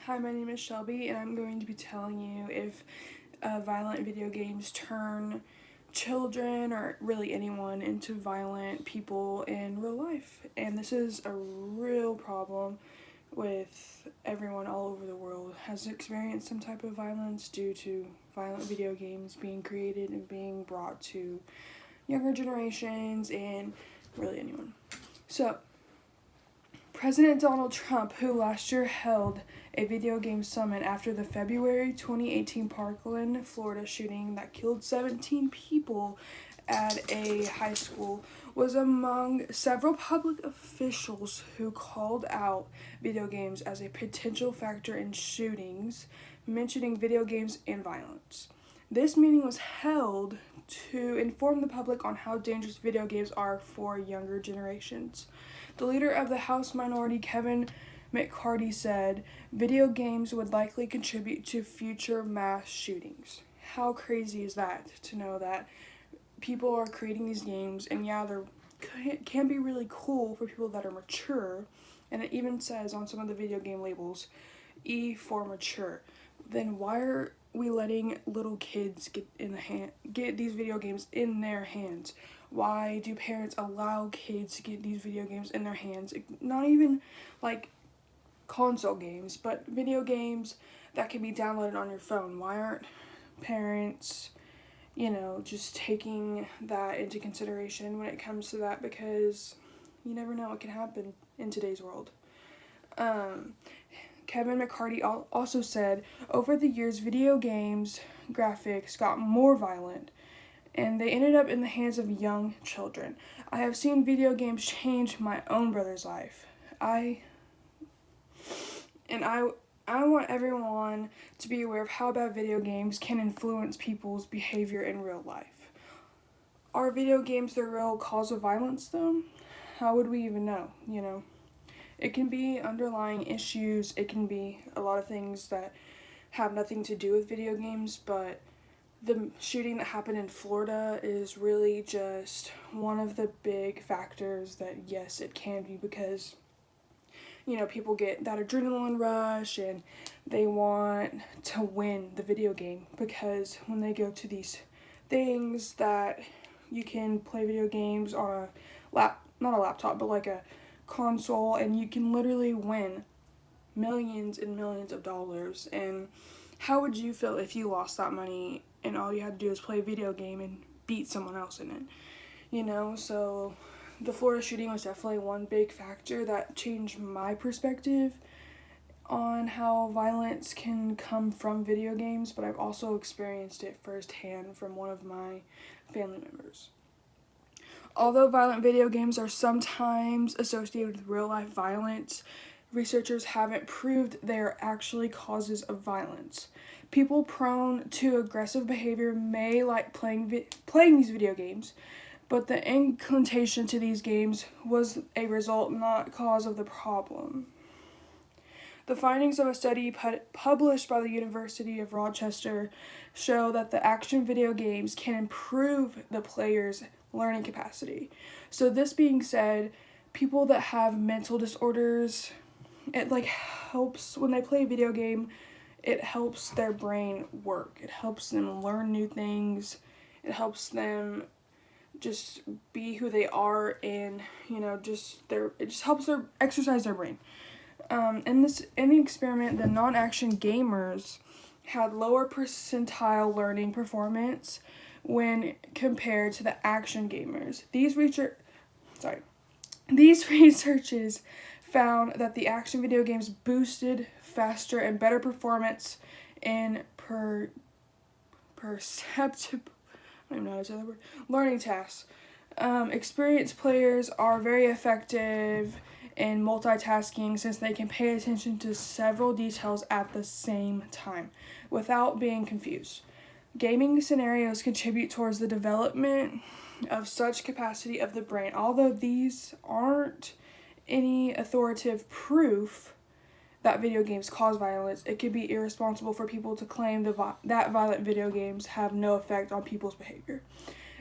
Hi, my name is Shelby, and I'm going to be telling you if violent video games turn children or really anyone into violent people in real life. And this is a real problem with everyone all over the world has experienced some type of violence due to violent video games being created and being brought to younger generations and really anyone. So, President Donald Trump, who last year held a video game summit after the February 2018 Parkland, Florida shooting that killed 17 people at a high school, was among several public officials who called out video games as a potential factor in shootings, mentioning video games and violence. This meeting was held to inform the public on how dangerous video games are for younger generations. The leader of the House minority, Kevin McCarthy, said video games would likely contribute to future mass shootings. How crazy is that to know that people are creating these games, and yeah, they can be really cool for people that are mature, and it even says on some of the video game labels, E for mature. Then why are we letting little kids get these video games in their hands? Why do parents allow kids to get these video games in their hands? Not even like console games, but video games that can be downloaded on your phone. Why aren't parents, just taking that into consideration when it comes to that? Because you never know what can happen in today's world. Kevin McCarthy also said, over the years, video games graphics got more violent, and they ended up in the hands of young children. I have seen video games change my own brother's life. I want everyone to be aware of how bad video games can influence people's behavior in real life. Are video games the real cause of violence, though? How would we even know, It can be underlying issues, it can be a lot of things that have nothing to do with video games, but the shooting that happened in Florida is really just one of the big factors that, yes, it can be, because people get that adrenaline rush and they want to win the video game, because when they go to these things that you can play video games on not a laptop, but like a console, and you can literally win millions and millions of dollars. And how would you feel if you lost that money and all you had to do is play a video game and beat someone else in it? So the Florida shooting was definitely one big factor that changed my perspective on how violence can come from video games, but I've also experienced it firsthand from one of my family members. Although violent video games are sometimes associated with real-life violence, researchers haven't proved they are actually causes of violence. People prone to aggressive behavior may like playing these video games, but the inclination to these games was a result, not cause of the problem. The findings of a study published by the University of Rochester show that the action video games can improve the player's learning capacity. So this being said, people that have mental disorders, it helps when they play a video game, it helps their brain work. It helps them learn new things. It helps them just be who they are, and it just helps their exercise their brain. In the experiment, the non-action gamers had lower percentile learning performance when compared to the action gamers. These researches found that the action video games boosted faster and better performance in perceptible, I don't even know how to say that word, learning tasks. Experienced players are very effective in multitasking, since they can pay attention to several details at the same time without being confused. Gaming scenarios contribute towards the development of such capacity of the brain. Although these aren't any authoritative proof that video games cause violence, it could be irresponsible for people to claim that violent video games have no effect on people's behavior.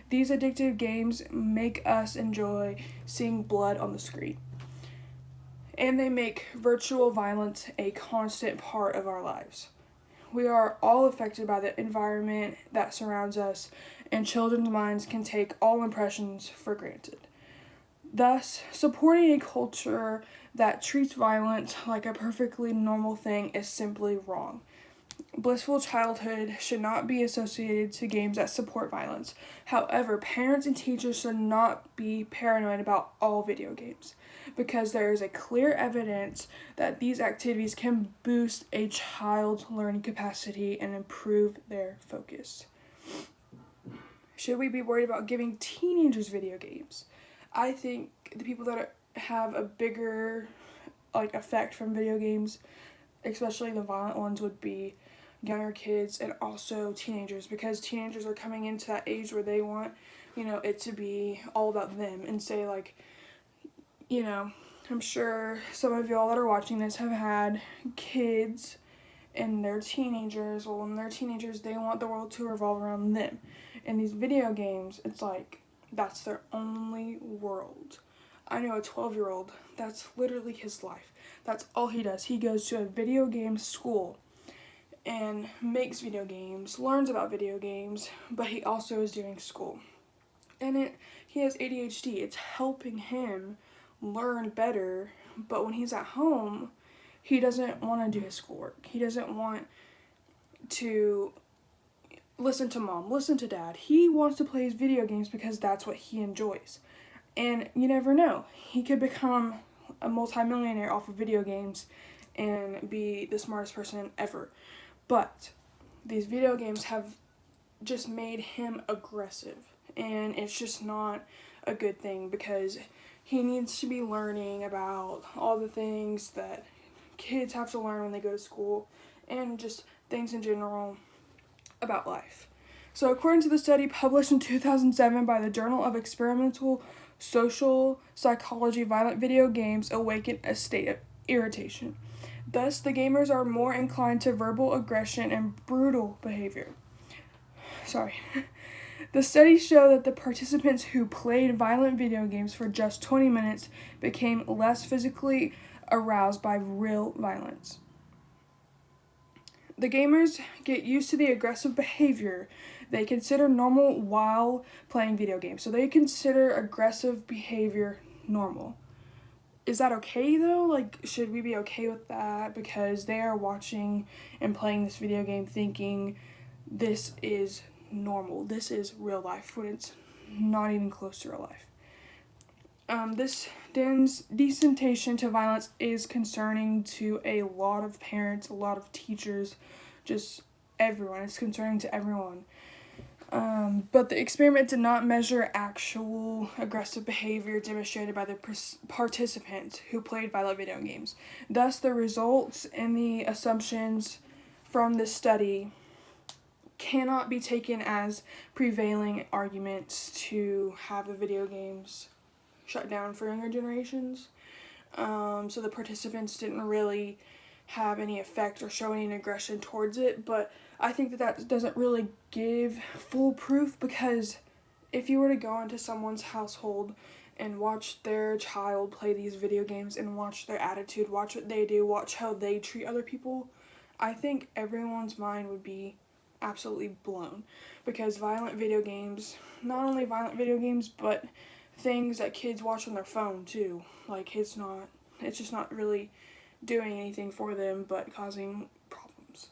These addictive games make us enjoy seeing blood on the screen. and they make virtual violence a constant part of our lives. We are all affected by the environment that surrounds us, and children's minds can take all impressions for granted. Thus, supporting a culture that treats violence like a perfectly normal thing is simply wrong. Blissful childhood should not be associated to games that support violence. However, parents and teachers should not be paranoid about all video games because there is a clear evidence that these activities can boost a child's learning capacity and improve their focus. Should we be worried about giving teenagers video games? I think the people that have a bigger effect from video games, especially the violent ones, would be younger kids and also teenagers, because teenagers are coming into that age where they want, it to be all about them and say I'm sure some of y'all that are watching this have had kids and they're teenagers. Well, when they're teenagers, they want the world to revolve around them. And these video games, it's like that's their only world. I know a 12-year-old, that's literally his life. That's all he does. He goes to a video game school and makes video games, learns about video games, but he also is doing school. And he has ADHD. It's helping him learn better, but when he's at home, he doesn't want to do his schoolwork. He doesn't want to listen to mom, listen to dad. He wants to play his video games because that's what he enjoys. And you never know. He could become a multimillionaire off of video games and be the smartest person ever. But these video games have just made him aggressive. And it's just not a good thing because he needs to be learning about all the things that kids have to learn when they go to school and just things in general about life. So according to the study published in 2007 by the Journal of Experimental Social Psychology, violent video games awaken a state of irritation. Thus, the gamers are more inclined to verbal aggression and brutal behavior. The studies show that the participants who played violent video games for just 20 minutes became less physically aroused by real violence. The gamers get used to the aggressive behavior they consider normal while playing video games. So they consider aggressive behavior normal. Is that okay though? Should we be okay with that? Because they are watching and playing this video game thinking this is normal. This is real life when it's not even close to real life. This desensitization to violence is concerning to a lot of parents, a lot of teachers, just everyone. It's concerning to everyone. But the experiment did not measure actual aggressive behavior demonstrated by the participants who played violent video games. Thus, the results and the assumptions from this study cannot be taken as prevailing arguments to have the video games shut down for younger generations. So the participants didn't really have any effect or show any aggression towards it, but I think that doesn't really give full proof, because if you were to go into someone's household and watch their child play these video games and watch their attitude, watch what they do, watch how they treat other people, I think everyone's mind would be absolutely blown, because violent video games, not only violent video games, but things that kids watch on their phone too, it's just not really doing anything for them but causing problems.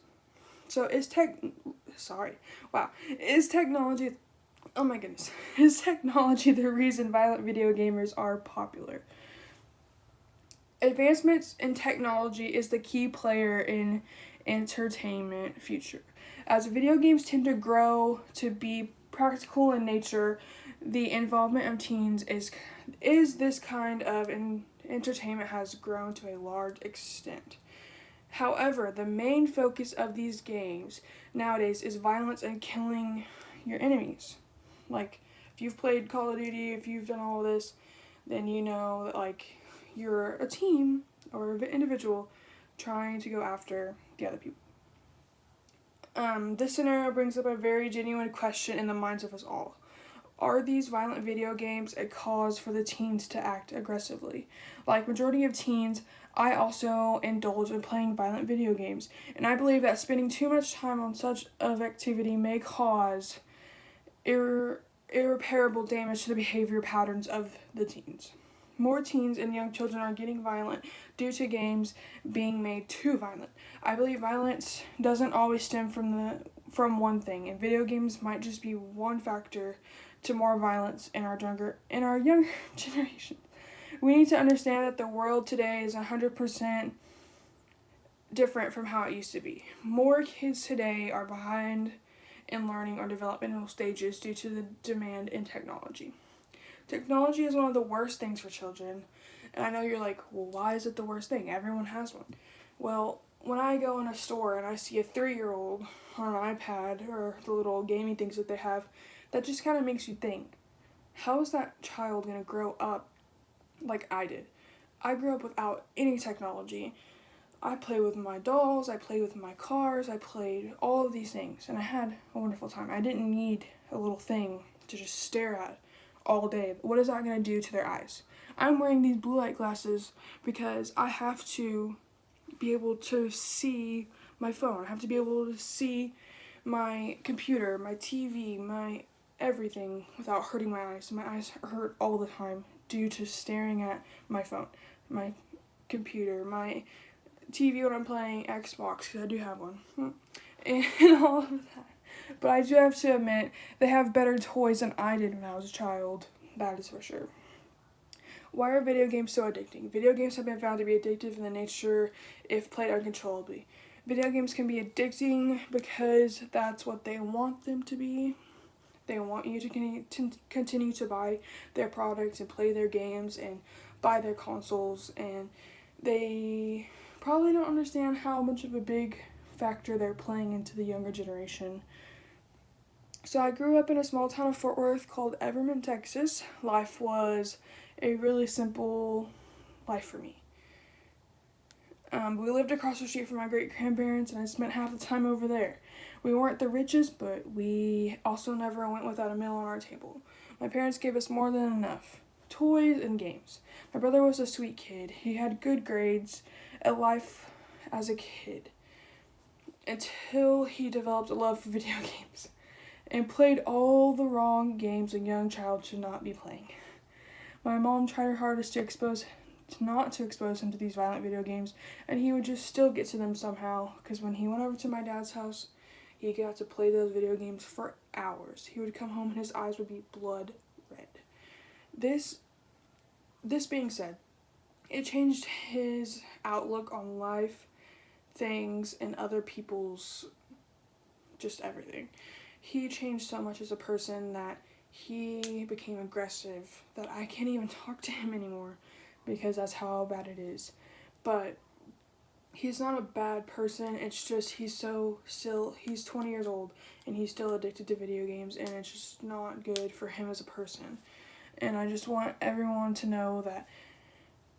So is technology the reason violent video gamers are popular? Advancements in technology is the key player in entertainment future. As video games tend to grow to be practical in nature, the involvement of teens is this kind of entertainment has grown to a large extent. However, the main focus of these games nowadays is violence and killing your enemies. If you've played Call of Duty, if you've done all of this, then you know that you're a team or an individual trying to go after the other people. This scenario brings up a very genuine question in the minds of us all. Are these violent video games a cause for the teens to act aggressively? Like majority of teens, I also indulge in playing violent video games, and I believe that spending too much time on such of activity may cause irreparable damage to the behavior patterns of the teens. More teens and young children are getting violent due to games being made too violent. I believe violence doesn't always stem from one thing, and video games might just be one factor to more violence in our younger generation. We need to understand that the world today is 100% different from how it used to be. More kids today are behind in learning or developmental stages due to the demand in technology. Technology is one of the worst things for children. And I know you're like, well, why is it the worst thing? Everyone has one. Well, when I go in a store and I see a 3-year-old on an iPad or the little gaming things that they have, that just kind of makes you think, how is that child going to grow up like I did? I grew up without any technology. I played with my dolls, I played with my cars, I played all of these things, and I had a wonderful time. I didn't need a little thing to just stare at all day. What is that going to do to their eyes? I'm wearing these blue light glasses because I have to be able to see my phone. I have to be able to see my computer, my TV, my everything without hurting my eyes. My eyes hurt all the time due to staring at my phone, my computer, my TV when I'm playing Xbox, because I do have one, and all of that. But I do have to admit, they have better toys than I did when I was a child. That is for sure. Why are video games so addicting? Video games have been found to be addictive in the nature if played uncontrollably. Video games can be addicting because that's what they want them to be. They want you to continue to buy their products and play their games and buy their consoles, and they probably don't understand how much of a big factor they're playing into the younger generation. So I grew up in a small town of Fort Worth called Everman, Texas. Life was a really simple life for me. We lived across the street from my great-grandparents, and I spent half the time over there. We weren't the richest, but we also never went without a meal on our table. My parents gave us more than enough toys and games. My brother was a sweet kid. He had good grades, a life as a kid, until he developed a love for video games and played all the wrong games a young child should not be playing. My mom tried her hardest not to expose him to these violent video games, and he would just still get to them somehow, because when he went over to my dad's house, he got to play those video games for hours. He would come home and his eyes would be blood red. This being said, it changed his outlook on life, things, and other people's, just everything. He changed so much as a person that he became aggressive, that I can't even talk to him anymore because that's how bad it is. But he's not a bad person, it's just he's 20 years old and he's still addicted to video games, and it's just not good for him as a person. And I just want everyone to know that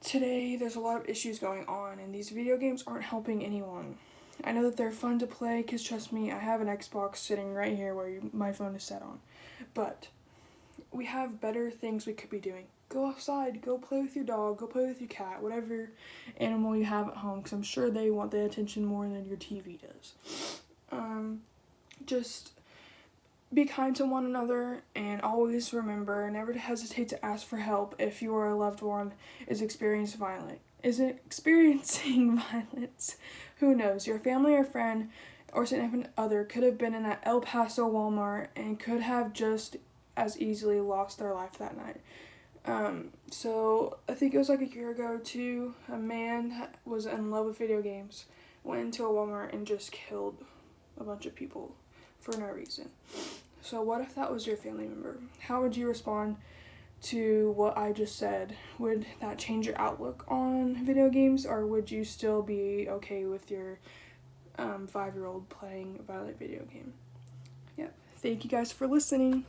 today there's a lot of issues going on, and these video games aren't helping anyone. I know that they're fun to play, because trust me, I have an Xbox sitting right here where my phone is set on. But we have better things we could be doing. Go outside, go play with your dog, go play with your cat, whatever animal you have at home, because I'm sure they want the attention more than your TV does. Just be kind to one another, and always remember never to hesitate to ask for help if your loved one is experiencing violence. Who knows? Your family or friend or significant other could have been in that El Paso Walmart and could have just as easily lost their life that night. So I think it was like a year ago too, a man was in love with video games, went into a Walmart and just killed a bunch of people for no reason. So what if that was your family member? How would you respond to what I just said? Would that change your outlook on video games, or would you still be okay with your 5-year-old playing a violent video game? Yep. Thank you guys for listening.